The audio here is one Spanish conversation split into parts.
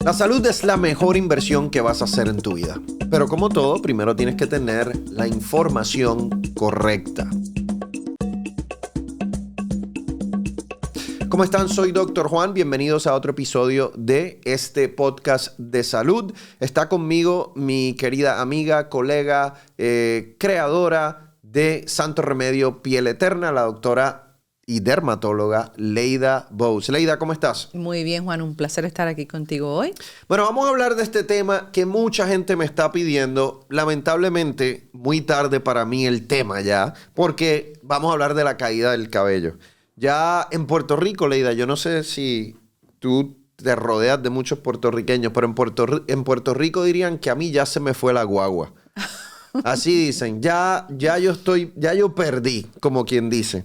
La salud es la mejor inversión que vas a hacer en tu vida. Pero como todo, primero tienes que tener la información correcta. ¿Cómo están? Soy Dr. Juan. Bienvenidos a otro episodio de este podcast de salud. Está conmigo mi querida amiga, colega, creadora de Santo Remedio Piel Eterna, la doctora y dermatóloga Leida Bowes. Leida, ¿cómo estás? Muy bien, Juan. Un placer estar aquí contigo hoy. Bueno, vamos a hablar de este tema que mucha gente me está pidiendo. Lamentablemente, muy tarde para mí el tema ya, porque vamos a hablar de la caída del cabello. Ya en Puerto Rico, Leida, yo no sé si tú te rodeas de muchos puertorriqueños, pero en Puerto Rico dirían que a mí ya se me fue la guagua. Así dicen, ya yo perdí, como quien dice.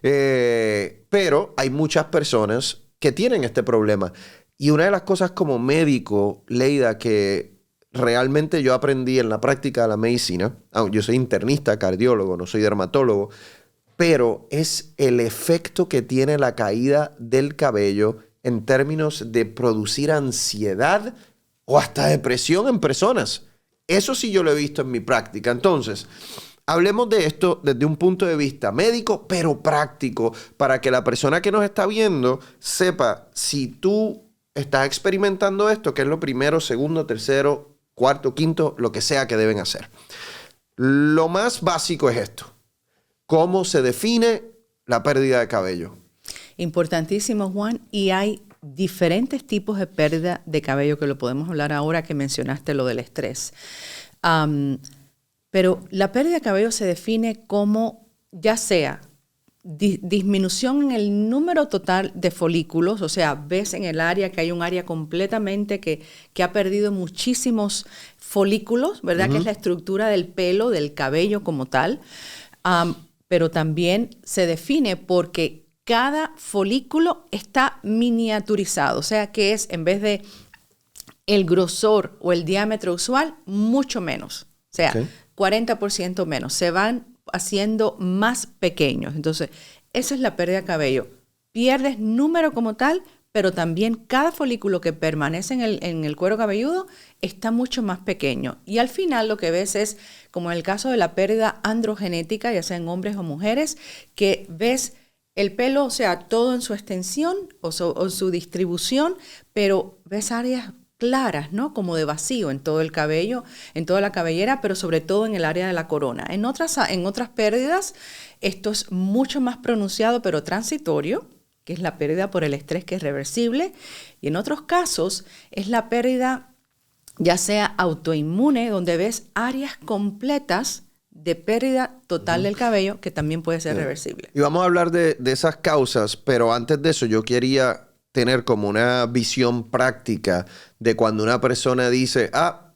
Pero hay muchas personas que tienen este problema. Y una de las cosas como médico, Leida, que realmente yo aprendí en la práctica de la medicina, yo soy internista, cardiólogo, no soy dermatólogo, pero es el efecto que tiene la caída del cabello en términos de producir ansiedad o hasta depresión en personas. Eso sí yo lo he visto en mi práctica. Entonces, hablemos de esto desde un punto de vista médico, pero práctico, para que la persona que nos está viendo sepa si tú estás experimentando esto, que es lo primero, segundo, tercero, cuarto, quinto, lo que sea que deben hacer. Lo más básico es esto. ¿Cómo se define la pérdida de cabello? Importantísimo, Juan. Y hay diferentes tipos de pérdida de cabello que lo podemos hablar ahora que mencionaste lo del estrés. Pero la pérdida de cabello se define como ya sea disminución en el número total de folículos, o sea, ves en el área que hay un área completamente que ha perdido muchísimos folículos, ¿verdad? Que es la estructura del pelo, del cabello como tal. Pero también se define porque cada folículo está miniaturizado, o sea que es, en vez de el grosor o el diámetro usual, mucho menos, o sea, 40% menos, se van haciendo más pequeños. Entonces, esa es la pérdida de cabello. Pierdes número como tal, pero también cada folículo que permanece en el cuero cabelludo está mucho más pequeño. Y al final lo que ves es, como en el caso de la pérdida androgenética, ya sea en hombres o mujeres, que ves el pelo, o sea, todo en su extensión o su distribución, pero ves áreas claras, ¿no? Como de vacío en todo el cabello, en toda la cabellera, pero sobre todo en el área de la corona. En otras pérdidas, esto es mucho más pronunciado, pero transitorio, que es la pérdida por el estrés, que es reversible, y en otros casos es la pérdida ya sea autoinmune, donde ves áreas completas de pérdida total del cabello, que también puede ser reversible. Y vamos a hablar de esas causas, pero antes de eso yo quería tener como una visión práctica de cuando una persona dice,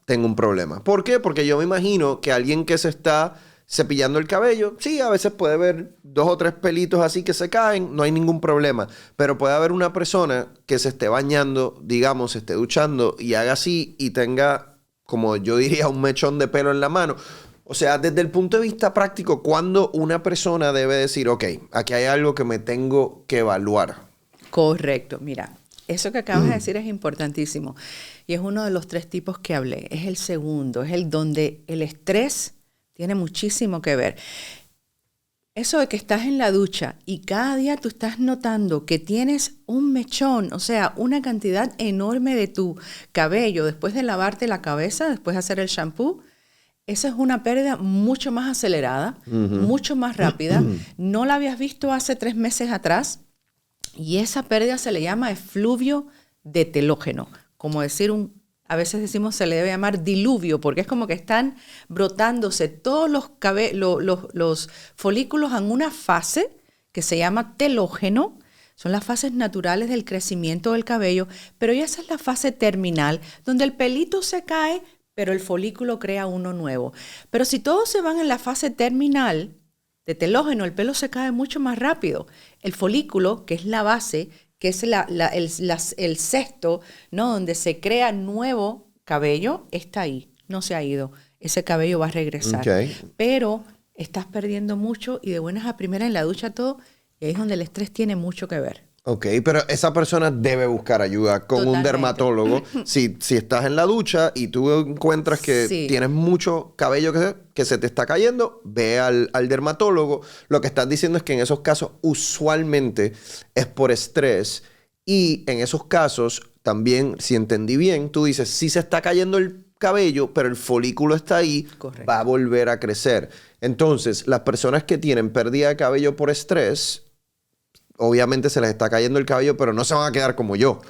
tengo un problema. ¿Por qué? Porque yo me imagino que alguien que se está cepillando el cabello, sí, a veces puede haber 2 o 3 pelitos así que se caen, no hay ningún problema. Pero puede haber una persona que se esté bañando, digamos, se esté duchando y haga así y tenga, como yo diría, un mechón de pelo en la mano. O sea, desde el punto de vista práctico, ¿cuándo una persona debe decir, ok, aquí hay algo que me tengo que evaluar? Correcto. Mira, eso que acabas de decir es importantísimo. Y es uno de los 3 tipos que hablé. Es el segundo, es el donde el estrés tiene muchísimo que ver. Eso de que estás en la ducha y cada día tú estás notando que tienes un mechón, o sea, una cantidad enorme de tu cabello después de lavarte la cabeza, después de hacer el shampoo, esa es una pérdida mucho más acelerada, mucho más rápida. No la habías visto hace 3 meses atrás y esa pérdida se le llama efluvio de telógeno, como decir a veces decimos se le debe llamar diluvio, porque es como que están brotándose todos los folículos en una fase que se llama telógeno. Son las fases naturales del crecimiento del cabello, pero esa es la fase terminal, donde el pelito se cae, pero el folículo crea uno nuevo. Pero si todos se van en la fase terminal de telógeno, el pelo se cae mucho más rápido. El folículo, que es la base, que es el cesto, ¿no? Donde se crea nuevo cabello, está ahí, no se ha ido. Ese cabello va a regresar. Pero estás perdiendo mucho y de buenas a primeras en la ducha todo, y ahí es donde el estrés tiene mucho que ver. Ok, pero esa persona debe buscar ayuda con un Totalmente. dermatólogo. Si estás en la ducha y tú encuentras que Sí. tienes mucho cabello que se te está cayendo, ve al dermatólogo. Lo que estás diciendo es que en esos casos usualmente es por estrés. Y en esos casos también, si entendí bien, tú dices, sí se está cayendo el cabello, pero el folículo está ahí, Correcto. va a volver a crecer. Entonces, las personas que tienen pérdida de cabello por estrés, obviamente se les está cayendo el cabello, pero no se van a quedar como yo.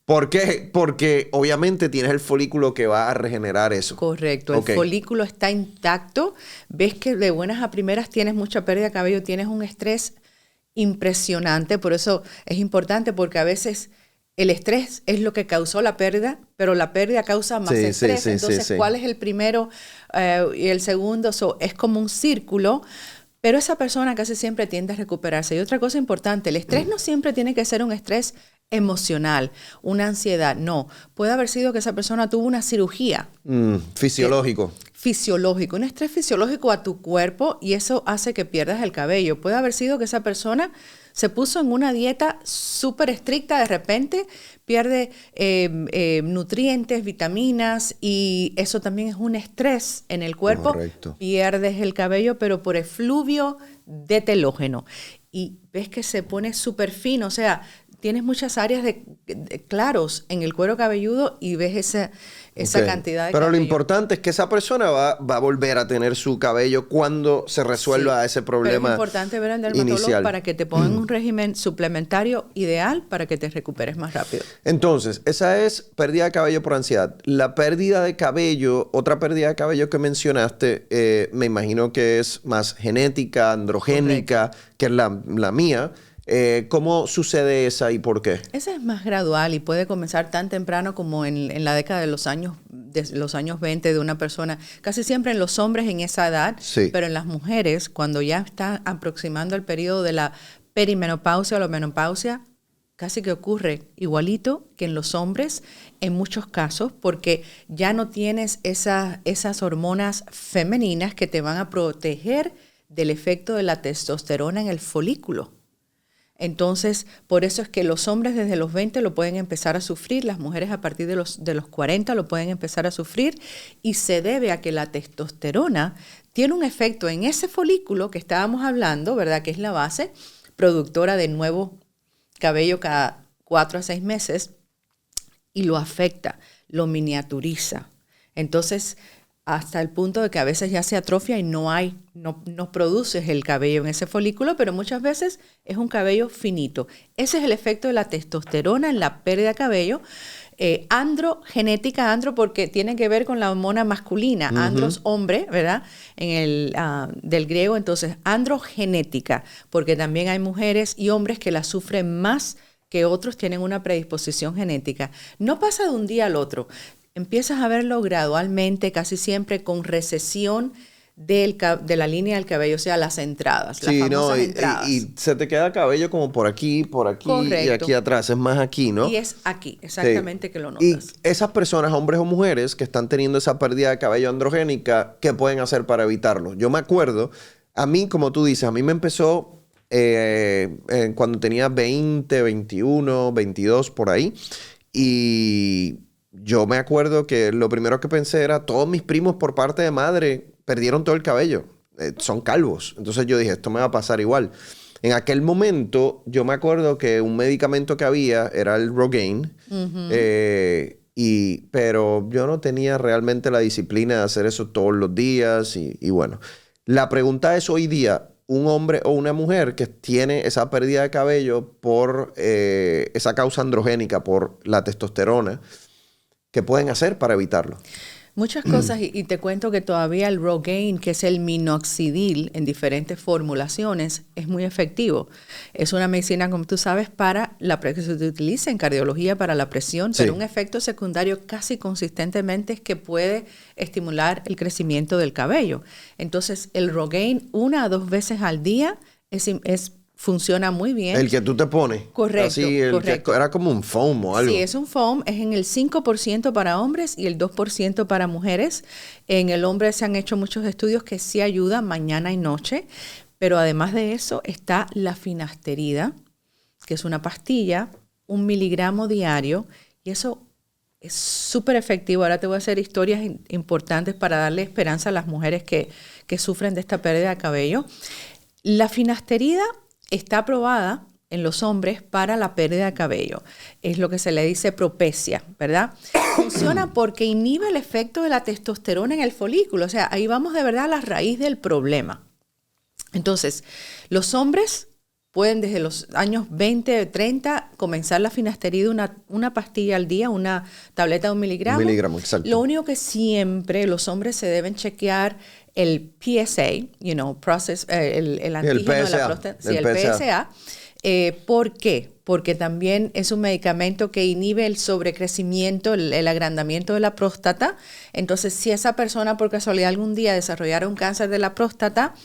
¿Por qué? Porque obviamente tienes el folículo que va a regenerar eso. Correcto, Ok. el folículo está intacto, ves que de buenas a primeras tienes mucha pérdida de cabello, tienes un estrés impresionante, por eso es importante porque a veces el estrés es lo que causó la pérdida, pero la pérdida causa más Sí, estrés, sí, entonces sí. ¿cuál es el primero y el segundo? Es como un círculo. Pero esa persona casi siempre tiende a recuperarse. Y otra cosa importante, el estrés no siempre tiene que ser un estrés emocional, una ansiedad. No, puede haber sido que esa persona tuvo una cirugía. Fisiológico. Fisiológico, un estrés fisiológico a tu cuerpo y eso hace que pierdas el cabello. Puede haber sido que esa persona se puso en una dieta súper estricta, de repente pierde nutrientes, vitaminas y eso también es un estrés en el cuerpo. Correcto. Pierdes el cabello, pero por efluvio de telógeno. Y ves que se pone súper fino, o sea, tienes muchas áreas de claros en el cuero cabelludo y ves esa Ok. cantidad de Pero cabello. lo importante es que esa persona va a volver a tener su cabello cuando se resuelva Sí, ese pero problema es importante ver al dermatólogo inicial. para que te pongan un régimen suplementario ideal para que te recuperes más rápido. Entonces, esa es pérdida de cabello por ansiedad. La pérdida de cabello, otra pérdida de cabello que mencionaste, me imagino que es más genética, androgénica, que es la mía. ¿Cómo sucede esa y por qué? Ese es más gradual y puede comenzar tan temprano como en la década de los años 20 de una persona. Casi siempre en los hombres en esa edad, Sí. pero en las mujeres, cuando ya están aproximando el periodo de la perimenopausia o la menopausia, casi que ocurre igualito que en los hombres en muchos casos, porque ya no tienes esas hormonas femeninas que te van a proteger del efecto de la testosterona en el folículo. Entonces, por eso es que los hombres desde los 20 lo pueden empezar a sufrir, las mujeres a partir de los 40 lo pueden empezar a sufrir y se debe a que la testosterona tiene un efecto en ese folículo que estábamos hablando, ¿verdad? Que es la base productora de nuevo cabello cada 4 a 6 meses y lo afecta, lo miniaturiza. Entonces, hasta el punto de que a veces ya se atrofia y no produces el cabello en ese folículo, pero muchas veces es un cabello finito. Ese es el efecto de la testosterona en la pérdida de cabello. Androgenética, porque tiene que ver con la hormona masculina. Andros, hombre, ¿verdad? Del griego, entonces, androgenética, porque también hay mujeres y hombres que la sufren más que otros, tienen una predisposición genética. No pasa de un día al otro. Empiezas a verlo gradualmente, casi siempre con recesión de la línea del cabello, o sea, las entradas, las famosas entradas. Y se te queda cabello como por aquí Correcto. y aquí atrás, es más aquí, ¿no? Y es aquí, exactamente, Sí. que lo notas. Y esas personas, hombres o mujeres, que están teniendo esa pérdida de cabello androgénica, ¿qué pueden hacer para evitarlo? Yo me acuerdo, a mí, como tú dices, a mí me empezó cuando tenía 20, 21, 22, por ahí, y yo me acuerdo que lo primero que pensé era, todos mis primos por parte de madre perdieron todo el cabello. Son calvos. Entonces yo dije, esto me va a pasar igual. En aquel momento, yo me acuerdo que un medicamento que había era el Rogaine. Pero yo no tenía realmente la disciplina de hacer eso todos los días. Y bueno, la pregunta es hoy día, un hombre o una mujer que tiene esa pérdida de cabello por esa causa androgénica, por la testosterona, ¿qué pueden hacer para evitarlo? Muchas cosas, y te cuento que todavía el Rogaine, que es el minoxidil en diferentes formulaciones, es muy efectivo. Es una medicina, como tú sabes, que se utiliza en cardiología para la presión, Sí. pero un efecto secundario casi consistentemente es que puede estimular el crecimiento del cabello. Entonces, el Rogaine 1 a 2 veces al día funciona muy bien. El que tú te pones. Correcto, Así, correcto. que era como un foam o algo. Sí, es un foam, es en el 5% para hombres y el 2% para mujeres. En el hombre se han hecho muchos estudios que sí ayudan mañana y noche, pero además de eso está la finasterida, que es una pastilla, 1 miligramo diario, y eso es súper efectivo. Ahora te voy a hacer historias importantes para darle esperanza a las mujeres que sufren de esta pérdida de cabello. La finasterida está aprobada en los hombres para la pérdida de cabello. Es lo que se le dice propecia, ¿verdad? Funciona porque inhibe el efecto de la testosterona en el folículo. O sea, ahí vamos de verdad a la raíz del problema. Entonces, los hombres pueden desde los años 20, 30 comenzar la finasterida, una pastilla al día, una tableta de 1 miligramo. 1 miligramo, exacto. Lo único que siempre los hombres se deben chequear el PSA, el antígeno de la próstata, el PSA. ¿Por qué? Porque también es un medicamento que inhibe el sobrecrecimiento, el agrandamiento de la próstata. Entonces, si esa persona por casualidad algún día desarrollara un cáncer de la próstata,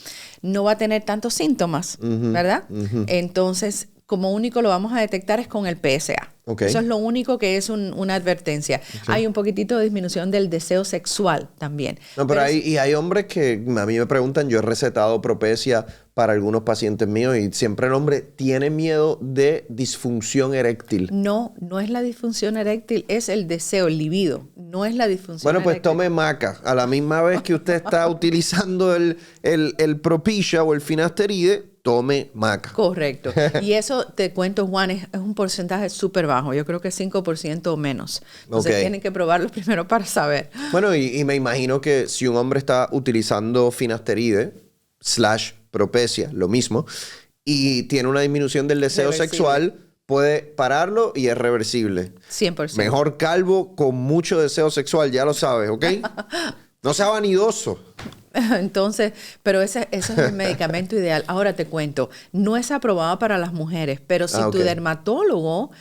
no va a tener tantos síntomas, ¿verdad? Entonces, como único lo vamos a detectar es con el PSA. Okay. Eso es lo único que es una advertencia. Okay. Hay un poquitito de disminución del deseo sexual también. No, pero hay hombres que a mí me preguntan, yo he recetado Propecia para algunos pacientes míos y siempre el hombre tiene miedo de disfunción eréctil. No es la disfunción eréctil, es el deseo, el libido. No es la disfunción Bueno, pues eréctil. tome maca. A la misma vez que usted está utilizando el Propecia o el finasteride, tome maca. Correcto. Y eso, te cuento, Juan, es un porcentaje súper bajo. Yo creo que 5% o menos. Entonces tienen que probarlo primero para saber. Bueno, y me imagino que si un hombre está utilizando finasteride / Propecia, lo mismo, y tiene una disminución del deseo sexual, puede pararlo y es reversible. 100%. Mejor calvo con mucho deseo sexual, ya lo sabes, ¿ok? No sea vanidoso. Entonces, pero ese es el medicamento ideal. Ahora te cuento, no es aprobado para las mujeres, pero si tu dermatólogo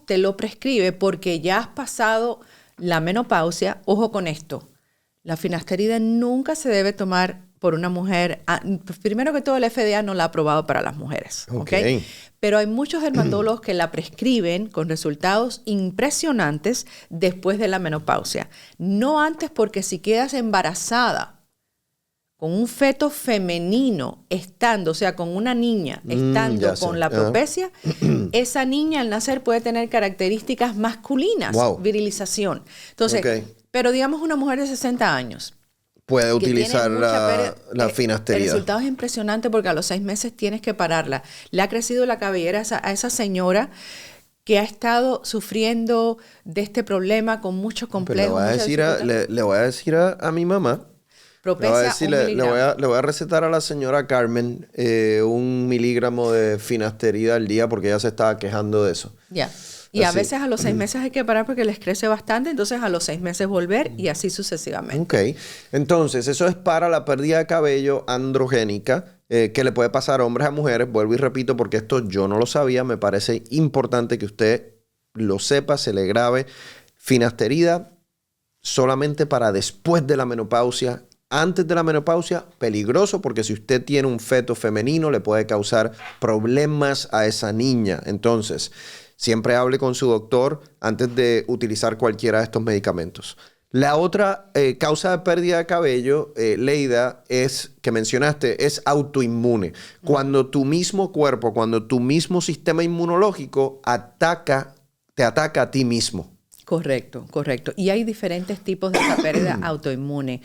te lo prescribe porque ya has pasado la menopausia, ojo con esto, la finasterida nunca se debe tomar por una mujer. Primero que todo, el FDA no la ha aprobado para las mujeres. ¿Okay? Pero hay muchos dermatólogos que la prescriben con resultados impresionantes después de la menopausia. No antes, porque si quedas embarazada con un feto femenino o sea, con una niña estando con la Propecia, esa niña al nacer puede tener características masculinas, virilización. Entonces, pero digamos una mujer de 60 años, puede utilizar la finasterida. El resultado es impresionante porque a los 6 meses tienes que pararla. Le ha crecido la cabellera a esa señora que ha estado sufriendo de este problema con muchos complejos. Le voy a decir a mi mamá. Propecia, le voy a recetar a la señora Carmen 1 miligramo de finasterida al día porque ella se estaba quejando de eso. Ya. Y a veces a los 6 meses hay que parar porque les crece bastante, entonces a los 6 meses volver y así sucesivamente. Ok, entonces eso es para la pérdida de cabello androgénica que le puede pasar a hombres a mujeres. Vuelvo y repito porque esto yo no lo sabía, me parece importante que usted lo sepa, se le grabe. Finasterida solamente para después de la menopausia. Antes de la menopausia, peligroso porque si usted tiene un feto femenino le puede causar problemas a esa niña. Entonces, siempre hable con su doctor antes de utilizar cualquiera de estos medicamentos. La otra causa de pérdida de cabello, Leida, que mencionaste, es autoinmune. Cuando tu mismo cuerpo, cuando tu mismo sistema inmunológico te ataca a ti mismo. Correcto. Y hay diferentes tipos de esa pérdida autoinmune.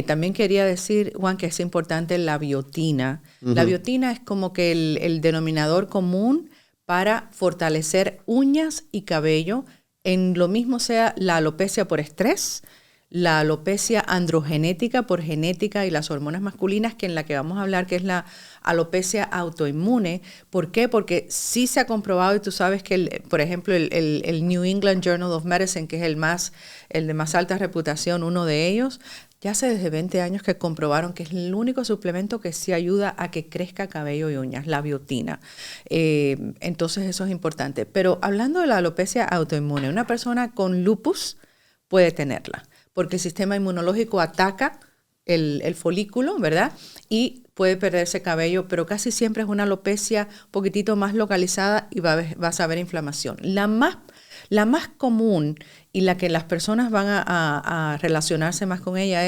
También quería decir, Juan, que es importante la biotina. La biotina es como que el denominador común para fortalecer uñas y cabello, en lo mismo sea la alopecia por estrés, la alopecia androgenética por genética y las hormonas masculinas, que en la que vamos a hablar, que es la alopecia autoinmune. ¿Por qué? Porque sí se ha comprobado, y tú sabes que, por ejemplo, el New England Journal of Medicine, que es el de más alta reputación, uno de ellos, ya hace desde 20 años que comprobaron que es el único suplemento que sí ayuda a que crezca cabello y uñas, la biotina. Entonces eso es importante. Pero hablando de la alopecia autoinmune, una persona con lupus puede tenerla, porque el sistema inmunológico ataca el folículo, ¿verdad? Y puede perderse cabello, pero casi siempre es una alopecia un poquitito más localizada y vas a ver inflamación. La más común y la que las personas van a relacionarse más con ella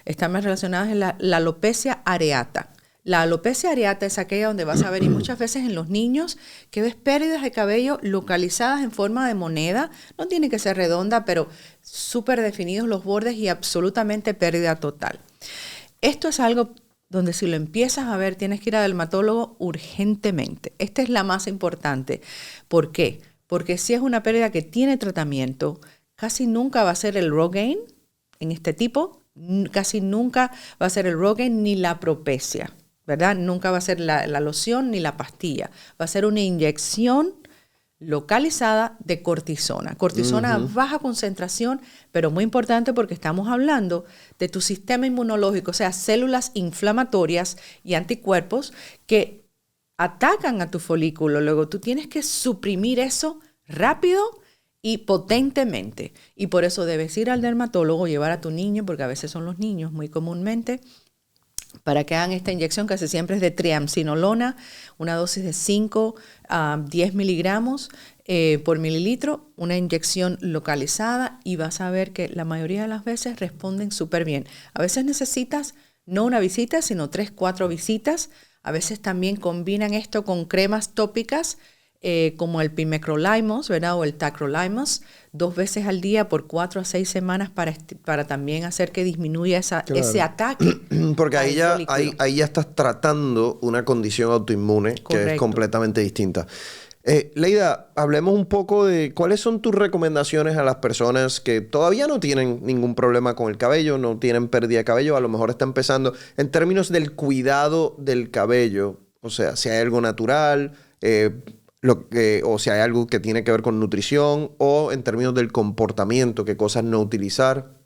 están más relacionadas en la alopecia areata. La alopecia areata es aquella donde vas a ver, y muchas veces en los niños, que ves pérdidas de cabello localizadas en forma de moneda. No tiene que ser redonda, pero súper definidos los bordes y absolutamente pérdida total. Esto es algo donde si lo empiezas a ver, tienes que ir al dermatólogo urgentemente. Esta es la más importante. ¿Por qué? Porque si es una pérdida que tiene tratamiento, casi nunca va a ser el Rogaine en este tipo, casi nunca va a ser el Rogaine ni la Propecia, ¿verdad? Nunca va a ser la loción ni la pastilla. Va a ser una inyección localizada de cortisona. Cortisona a baja concentración, pero muy importante porque estamos hablando de tu sistema inmunológico, o sea, células inflamatorias y anticuerpos que atacan a tu folículo. Luego tú tienes que suprimir eso rápido y potentemente. Y por eso debes ir al dermatólogo, llevar a tu niño, porque a veces son los niños muy comúnmente, para que hagan esta inyección, casi siempre es de triamcinolona, una dosis de 5 a 10 miligramos por mililitro, una inyección localizada, y vas a ver que la mayoría de las veces responden súper bien. A veces necesitas no una visita, sino 3, 4 visitas. A veces también combinan esto con cremas tópicas, como el pimecrolimus, ¿verdad? O el tacrolimus, 2 veces al día por 4 a 6 semanas para también hacer que disminuya ese ataque. Porque ahí ya estás tratando una condición autoinmune. Correcto. Que es completamente distinta. Leida, hablemos un poco de cuáles son tus recomendaciones a las personas que todavía no tienen ningún problema con el cabello, no tienen pérdida de cabello, a lo mejor está empezando en términos del cuidado del cabello. O sea, si hay algo natural, o si hay algo que tiene que ver con nutrición, o en términos del comportamiento, qué cosas no utilizar.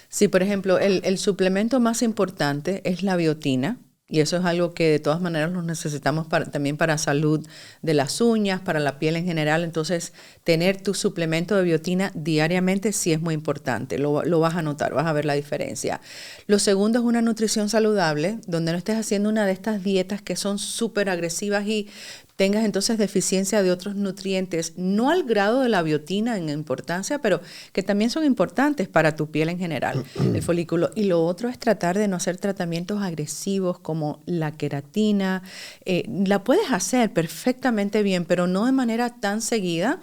Sí, por ejemplo, el suplemento más importante es la biotina, y eso es algo que de todas maneras los necesitamos también para salud de las uñas, para la piel en general. Entonces, tener tu suplemento de biotina diariamente sí es muy importante. Lo vas a notar, vas a ver la diferencia. Lo segundo es una nutrición saludable, donde no estés haciendo una de estas dietas que son súper agresivas y tengas entonces deficiencia de otros nutrientes, no al grado de la biotina en importancia, pero que también son importantes para tu piel en general, el folículo. Y lo otro es tratar de no hacer tratamientos agresivos como la queratina. La puedes hacer perfectamente bien, pero no de manera tan seguida,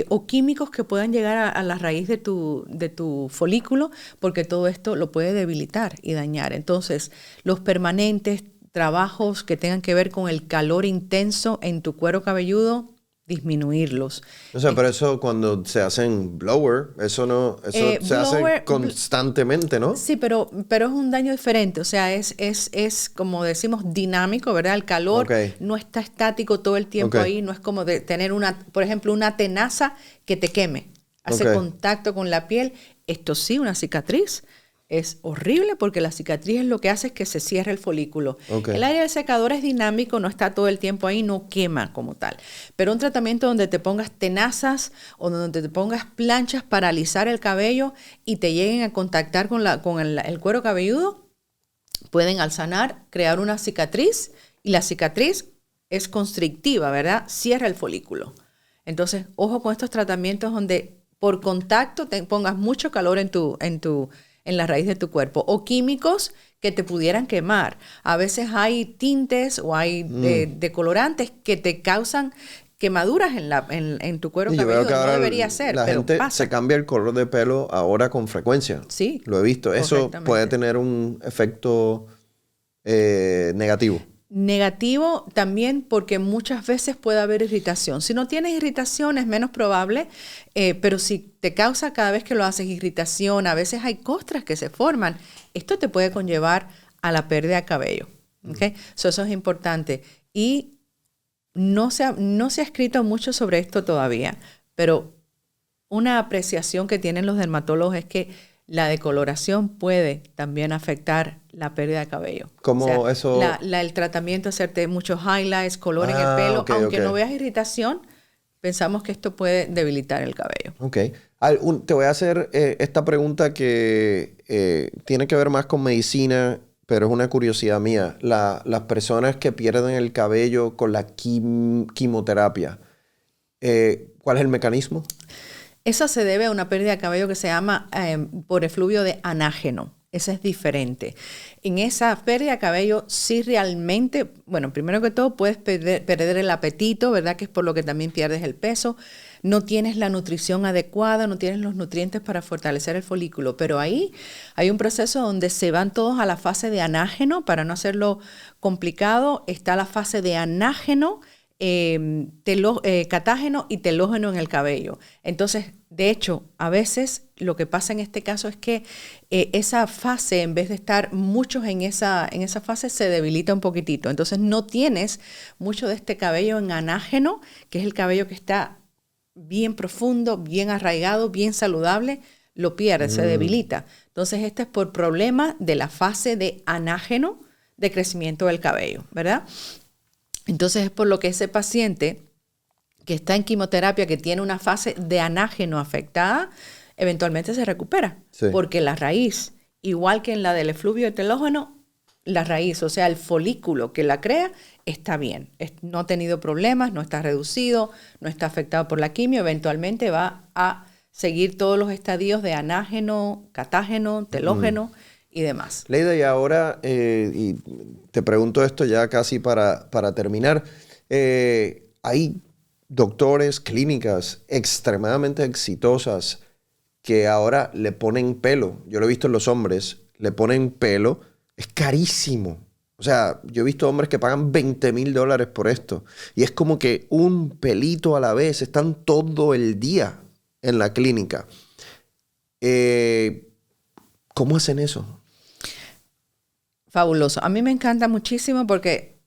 o químicos que puedan llegar a la raíz de tu folículo, porque todo esto lo puede debilitar y dañar. Entonces, los permanentes, trabajos que tengan que ver con el calor intenso en tu cuero cabelludo, disminuirlos. O sea, pero eso cuando se hacen blower, eso se hace constantemente, ¿no? Sí, pero es un daño diferente. O sea, es como decimos, dinámico, ¿verdad? El calor no está estático todo el tiempo ahí. No es como de tener por ejemplo, una tenaza que te queme. Hace contacto con la piel. Esto sí, una cicatriz. Es horrible porque la cicatriz lo que hace es que se cierre el folículo. El área del secador es dinámico, no está todo el tiempo ahí, no quema como tal. Pero un tratamiento donde te pongas tenazas o donde te pongas planchas para alisar el cabello y te lleguen a contactar con el cuero cabelludo, pueden al sanar crear una cicatriz, y la cicatriz es constrictiva, ¿verdad? Cierra el folículo. Entonces, ojo con estos tratamientos donde por contacto te pongas mucho calor en la raíz de tu cuerpo, o químicos que te pudieran quemar. A veces hay tintes o hay decolorantes que te causan quemaduras en tu cuero cabelludo. No debería ser, la pero gente pasa. se cambia el color de pelo ahora con frecuencia. Sí. Lo he visto. Eso puede tener un efecto negativo. Negativo también porque muchas veces puede haber irritación. Si no tienes irritación es menos probable, pero si te causa cada vez que lo haces irritación, a veces hay costras que se forman, esto te puede conllevar a la pérdida de cabello. ¿Okay? Eso es importante. Y no se ha escrito mucho sobre esto todavía, pero una apreciación que tienen los dermatólogos es que la decoloración puede también afectar la pérdida de cabello. ¿Cómo eso? El tratamiento, hacerte muchos highlights, color en el pelo, aunque no veas irritación, pensamos que esto puede debilitar el cabello. Ok. Te voy a hacer esta pregunta que tiene que ver más con medicina, pero es una curiosidad mía. Las personas que pierden el cabello con la quimioterapia, ¿cuál es el mecanismo? Eso se debe a una pérdida de cabello que se llama por efluvio de anágeno. Esa es diferente. En esa pérdida de cabello, sí realmente, bueno, primero que todo puedes perder el apetito, ¿verdad? Que es por lo que también pierdes el peso. No tienes la nutrición adecuada, no tienes los nutrientes para fortalecer el folículo. Pero ahí hay un proceso donde se van todos a la fase de anágeno. Para no hacerlo complicado, está la fase de anágeno, catágeno y telógeno en el cabello. Entonces, de hecho, a veces lo que pasa en este caso es que esa fase, en vez de estar muchos en esa fase, se debilita un poquitito. Entonces, no tienes mucho de este cabello en anágeno, que es el cabello que está bien profundo, bien arraigado, bien saludable, lo pierdes, se debilita. Entonces, este es por problema de la fase de anágeno de crecimiento del cabello, ¿verdad? Entonces, es por lo que ese paciente que está en quimioterapia, que tiene una fase de anágeno afectada, eventualmente se recupera. Sí. Porque la raíz, igual que en la del efluvio telógeno, la raíz, o sea, el folículo que la crea, está bien. No ha tenido problemas, no está reducido, no está afectado por la quimio. Eventualmente va a seguir todos los estadios de anágeno, catágeno, telógeno y demás. Leyda, y ahora, y te pregunto esto ya casi para terminar, hay doctores, clínicas extremadamente exitosas que ahora le ponen pelo. Yo lo he visto en los hombres, le ponen pelo. Es carísimo. O sea, yo he visto hombres que pagan $20,000 por esto. Y es como que un pelito a la vez. Están todo el día en la clínica. ¿Cómo hacen eso? Fabuloso. A mí me encanta muchísimo porque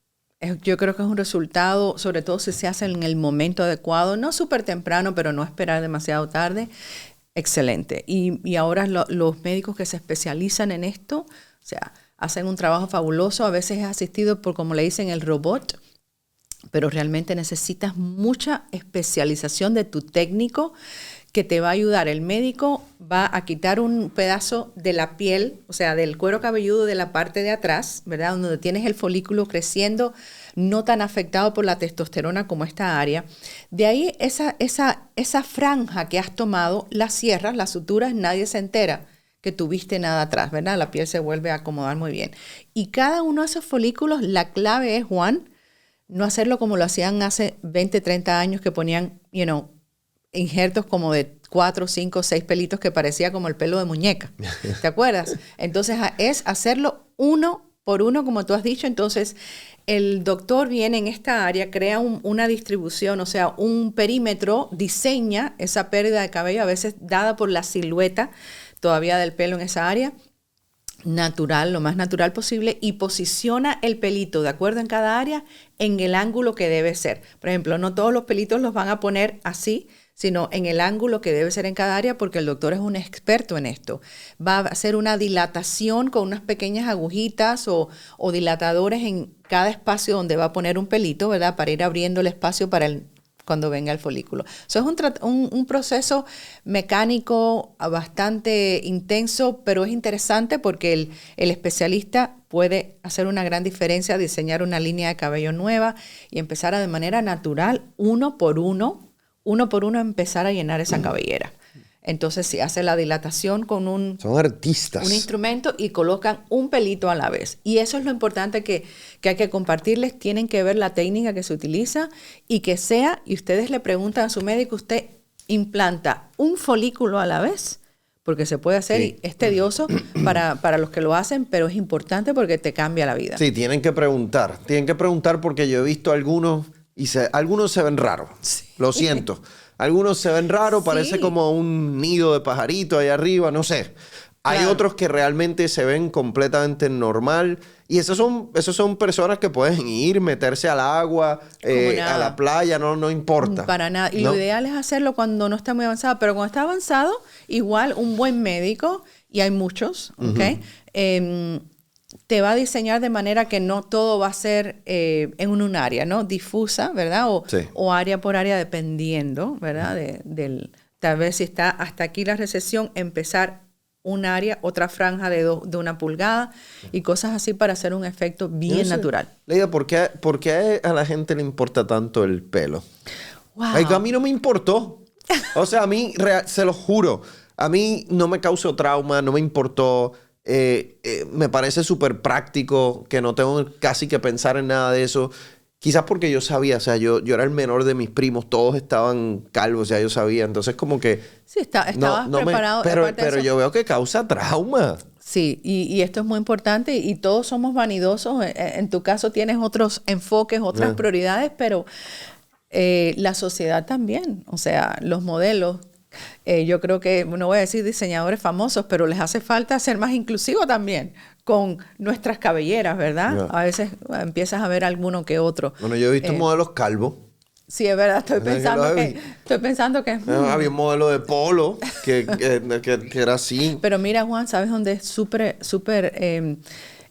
yo creo que es un resultado, sobre todo si se hace en el momento adecuado, no súper temprano, pero no esperar demasiado tarde. Excelente. Y ahora los médicos que se especializan en esto, o sea, hacen un trabajo fabuloso. A veces es asistido por, como le dicen, el robot, pero realmente necesitas mucha especialización de tu técnico que te va a ayudar. El médico va a quitar un pedazo de la piel, o sea, del cuero cabelludo de la parte de atrás, ¿verdad? Donde tienes el folículo creciendo, no tan afectado por la testosterona como esta área. De ahí esa franja que has tomado, la cierras, las suturas, nadie se entera que tuviste nada atrás, ¿verdad? La piel se vuelve a acomodar muy bien. Y cada uno de esos folículos, la clave es, Juan, no hacerlo como lo hacían hace 20, 30 años que ponían, injertos como de 4, 5, 6 pelitos que parecía como el pelo de muñeca. ¿Te acuerdas? Entonces, es hacerlo uno por uno, como tú has dicho. Entonces, el doctor viene en esta área, crea una distribución, o sea, un perímetro, diseña esa pérdida de cabello, a veces dada por la silueta todavía del pelo en esa área, natural, lo más natural posible, y posiciona el pelito de acuerdo en cada área en el ángulo que debe ser. Por ejemplo, no todos los pelitos los van a poner así, sino en el ángulo que debe ser en cada área, porque el doctor es un experto en esto. Va a hacer una dilatación con unas pequeñas agujitas o dilatadores en cada espacio donde va a poner un pelito, ¿verdad? Para ir abriendo el espacio para cuando venga el folículo. Eso es un proceso mecánico bastante intenso, pero es interesante porque el especialista puede hacer una gran diferencia, diseñar una línea de cabello nueva y empezar de manera natural, uno por uno, empezar a llenar esa cabellera. Entonces, si hace la dilatación con son artistas. Un instrumento y colocan un pelito a la vez. Y eso es lo importante que hay que compartirles. Tienen que ver la técnica que se utiliza y que sea, y ustedes le preguntan a su médico, ¿usted implanta un folículo a la vez? Porque se puede hacer, sí. Y es tedioso para los que lo hacen, pero es importante porque te cambia la vida. Sí, tienen que preguntar. Tienen que preguntar porque yo he visto algunos y algunos se ven raros. Sí. Lo siento. Algunos se ven raros, parece como un nido de pajarito ahí arriba, no sé. Hay otros que realmente se ven completamente normal. Y esos son personas que pueden ir, meterse al agua, a la playa, no importa. Para nada. Y lo ideal es hacerlo cuando no está muy avanzado. Pero cuando está avanzado, igual un buen médico, y hay muchos, ¿ok? Te va a diseñar de manera que no todo va a ser en un área, ¿no? Difusa, ¿verdad? O área por área, dependiendo, ¿verdad? Tal vez si está hasta aquí la recesión, empezar un área, otra franja de 1 pulgada y cosas así para hacer un efecto bien natural. Leyda, ¿por qué a la gente le importa tanto el pelo? Wow. A mí no me importó. O sea, a mí, se lo juro, a mí no me causó trauma, no me importó. Me parece súper práctico, que no tengo casi que pensar en nada de eso. Quizás porque yo sabía, o sea, yo era el menor de mis primos, todos estaban calvos, ya yo sabía. Entonces como que... Sí, estabas preparado. Pero yo veo que causa trauma. Sí, y esto es muy importante y todos somos vanidosos. En tu caso tienes otros enfoques, otras prioridades, pero la sociedad también. O sea, los modelos, yo creo que, no voy a decir diseñadores famosos, pero les hace falta ser más inclusivos también con nuestras cabelleras, ¿verdad? Yeah. A veces empiezas a ver algulo que otro. Bueno, yo he visto modelos calvos. Sí, es verdad. Estoy pensando que había un modelo de polo que era así. Pero mira, Juan, ¿sabes dónde es súper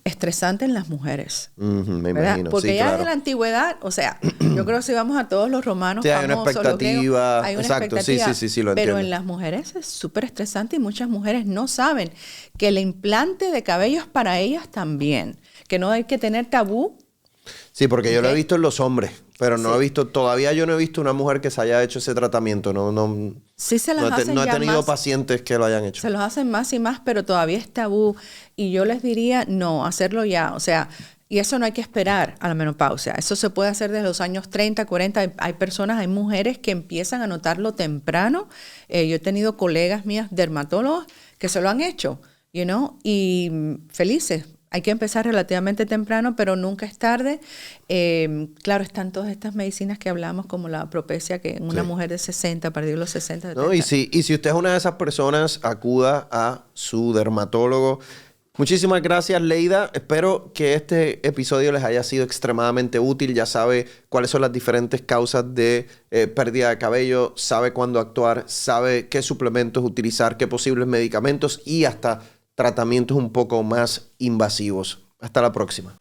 estresante en las mujeres? Me ¿verdad? imagino, Porque sí, ya claro. de la antigüedad, o sea, yo creo que si vamos a todos los romanos Sí, hay una famosos, expectativa. hay una Exacto, expectativa. sí, lo pero entiendo. en las mujeres es súper estresante y muchas mujeres no saben que el implante de cabello es para ellas también, que no hay que tener tabú. Sí, porque yo lo he ¿Ok? visto en los hombres, pero no Sí. he visto, todavía yo no he visto una mujer que se haya hecho ese tratamiento. Sí se las hacen no he ya tenido más. pacientes que lo hayan hecho. Se los hacen más y más, pero todavía es tabú. Y yo les diría, no, hacerlo ya. O sea, y eso no hay que esperar a la menopausia. Eso se puede hacer desde los años 30, 40. Hay personas, hay mujeres que empiezan a notarlo temprano. Yo he tenido colegas mías, dermatólogos, que se lo han hecho, y felices. Hay que empezar relativamente temprano, pero nunca es tarde. Claro, están todas estas medicinas que hablamos, como la Propecia, que en una mujer de 60, a partir de los 60, 70. ¿No? Y si usted es una de esas personas, acuda a su dermatólogo. Muchísimas gracias, Leida. Espero que este episodio les haya sido extremadamente útil. Ya sabe cuáles son las diferentes causas de pérdida de cabello, sabe cuándo actuar, sabe qué suplementos utilizar, qué posibles medicamentos y hasta tratamientos un poco más invasivos. Hasta la próxima.